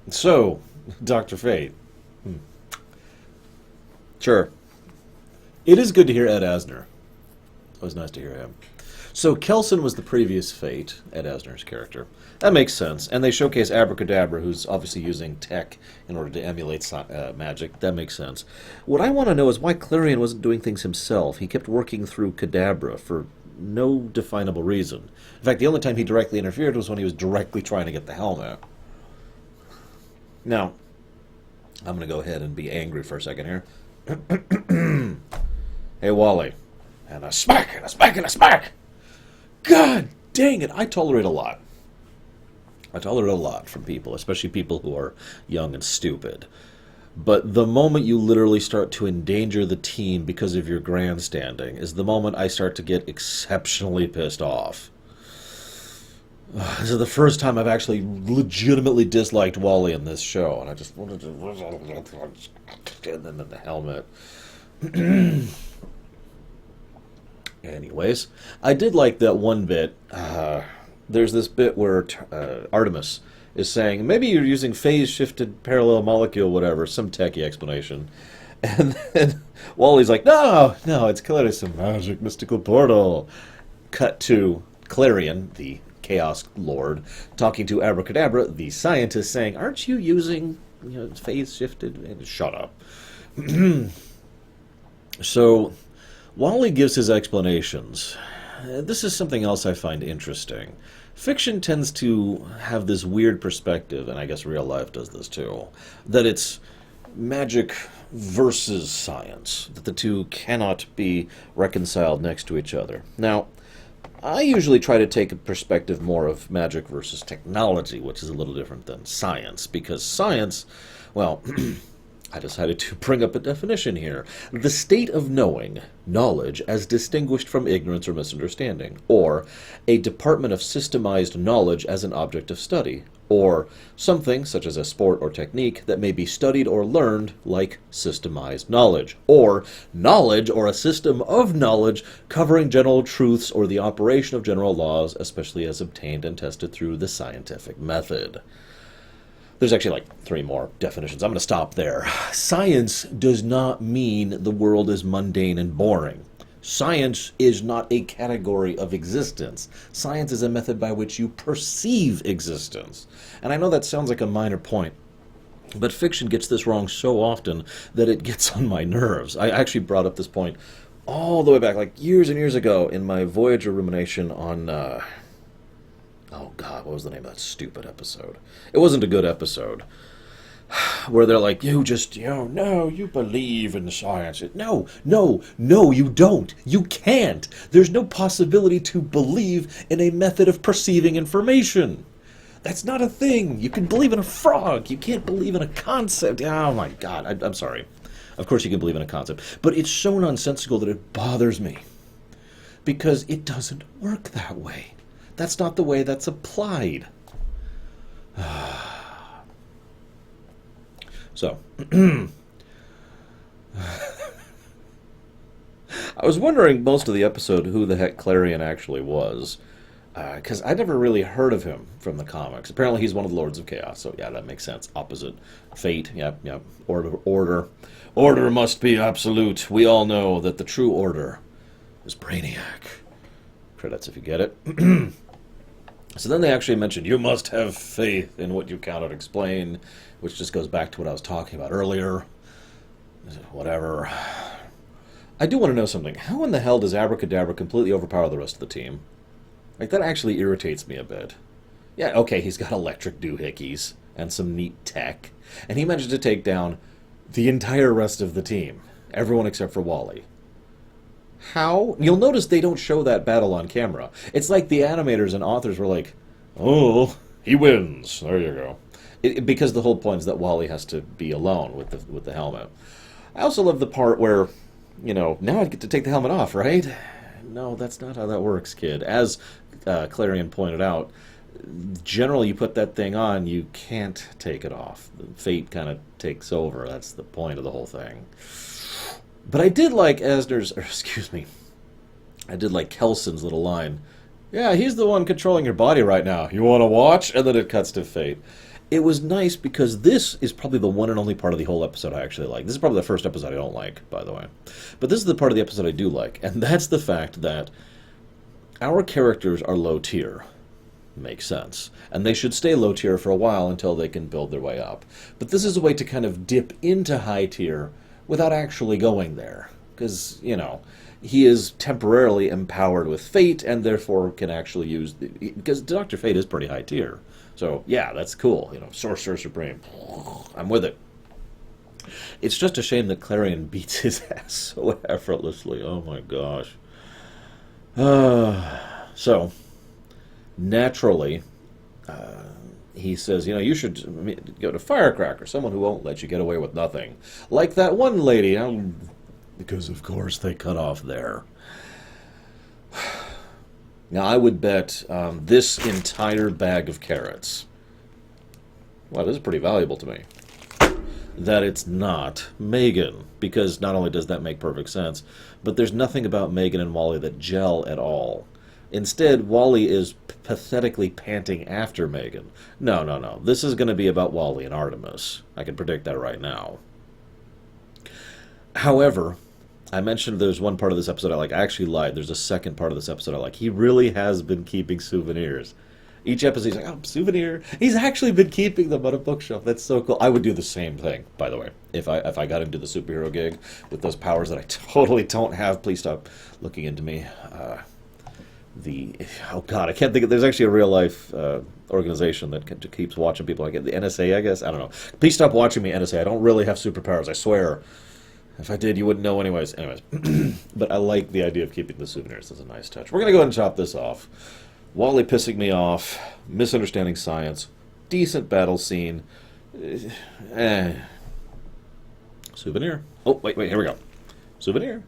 So, Dr. Fate. Hmm. Sure. It is good to hear Ed Asner. It was nice to hear him. So, Kelson was the previous Fate, Ed Asner's character. That makes sense. And they showcase Abracadabra, who's obviously using tech in order to emulate magic. That makes sense. What I want to know is why Clarion wasn't doing things himself. He kept working through Kadabra for no definable reason. In fact, the only time he directly interfered was when he was directly trying to get the helmet. Now, I'm going to go ahead and be angry for a second here. Hey, Wally. And a smack, and a smack, and a smack! God dang it, I tolerate a lot. I tolerate a lot from people, especially people who are young and stupid. But the moment you literally start to endanger the team because of your grandstanding is the moment I start to get exceptionally pissed off. This is the first time I've actually legitimately disliked Wally in this show, and I just wanted to get them in the helmet. Anyways, I did like that one bit. There's this bit where Artemis is saying, maybe you're using phase-shifted parallel molecule, whatever, some techie explanation. And then Wally's like, no, it's clearly some magic mystical portal. Cut to Clarion, the Chaos Lord, talking to Abracadabra, the scientist, saying, aren't you using phase-shifted? And shut up. So, Wally gives his explanations. This is something else I find interesting. Fiction tends to have this weird perspective, and I guess real life does this too, that it's magic versus science, that the two cannot be reconciled next to each other. Now, I usually try to take a perspective more of magic versus technology, which is a little different than science, because science, well, I decided to bring up a definition here. The state of knowing, knowledge, as distinguished from ignorance or misunderstanding, or a department of systemized knowledge as an object of study, or something, such as a sport or technique, that may be studied or learned, like systemized knowledge, or knowledge or a system of knowledge covering general truths or the operation of general laws, especially as obtained and tested through the scientific method. There's actually like 3 more definitions. I'm going to stop there. Science does not mean the world is mundane and boring. Science is not a category of existence. Science is a method by which you perceive existence. And I know that sounds like a minor point, but fiction gets this wrong so often that it gets on my nerves. I actually brought up this point all the way back, like years and years ago, in my Voyager rumination on... oh God, what was the name of that stupid episode? It wasn't a good episode. Where they're like, you just, no, you believe in science. No, you don't. You can't. There's no possibility to believe in a method of perceiving information. That's not a thing. You can believe in a frog. You can't believe in a concept. Oh my God, I'm sorry. Of course you can believe in a concept. But it's so nonsensical that it bothers me. Because it doesn't work that way. That's not the way that's applied. So, I was wondering most of the episode who the heck Clarion actually was. Because I never really heard of him from the comics. Apparently he's one of the Lords of Chaos, so yeah, that makes sense. Opposite. Fate, yep. Order. Order must be absolute. We all know that the true order is Brainiac. Credits if you get it. So then they actually mentioned, you must have faith in what you cannot explain, which just goes back to what I was talking about earlier. Whatever. I do want to know something. How in the hell does Abracadabra completely overpower the rest of the team? Like, that actually irritates me a bit. Yeah, okay, he's got electric doohickeys and some neat tech, and he managed to take down the entire rest of the team. Everyone except for Wally. How? You'll notice they don't show that battle on camera. It's like the animators and authors were like, oh, he wins. There you go. Because the whole point is that Wally has to be alone with the helmet. I also love the part where, now I get to take the helmet off, right? No, that's not how that works, kid. As Clarion pointed out, generally you put that thing on, you can't take it off. Fate kind of takes over. That's the point of the whole thing. But I did like I did like Kelson's little line. Yeah, he's the one controlling your body right now. You want to watch? And then it cuts to Fate. it was nice because this is probably the one and only part of the whole episode I actually like. This is probably the first episode I don't like, by the way. But this is the part of the episode I do like, and that's the fact that our characters are low tier. Makes sense. And they should stay low tier for a while until they can build their way up. But this is a way to kind of dip into high tier without actually going there. Because, you know, he is temporarily empowered with Fate and therefore can actually use... because Dr. Fate is pretty high tier. So, yeah, that's cool. You know, Sorcerer Supreme. I'm with it. It's just a shame that Clarion beats his ass so effortlessly. Oh my gosh. So, naturally, he says, you know, you should go to Firecracker, someone who won't let you get away with nothing. Like that one lady. Because, of course, they cut off there. Now, I would bet this entire bag of carrots, well, this is pretty valuable to me, that it's not Megan, because not only does that make perfect sense, but there's nothing about Megan and Wally that gel at all. Instead, Wally is pathetically panting after Megan. No, no, no. This is going to be about Wally and Artemis. I can predict that right now. However, I mentioned there's one part of this episode I like. I actually lied. There's a second part of this episode I like. He really has been keeping souvenirs. Each episode he's like, oh, souvenir. He's actually been keeping them on a bookshelf. That's so cool. I would do the same thing, by the way. If I got into the superhero gig with those powers that I totally don't have. Please stop looking into me. Oh god, I can't think of... There's actually a real life organization that keeps watching people like it. The NSA, I guess? I don't know. Please stop watching me, NSA. I don't really have superpowers, I swear. If I did, you wouldn't know anyways. But I like the idea of keeping the souvenirs. That's a nice touch. We're going to go ahead and chop this off. Wally pissing me off. Misunderstanding science. Decent battle scene. Souvenir. Oh, wait, here we go. Souvenir.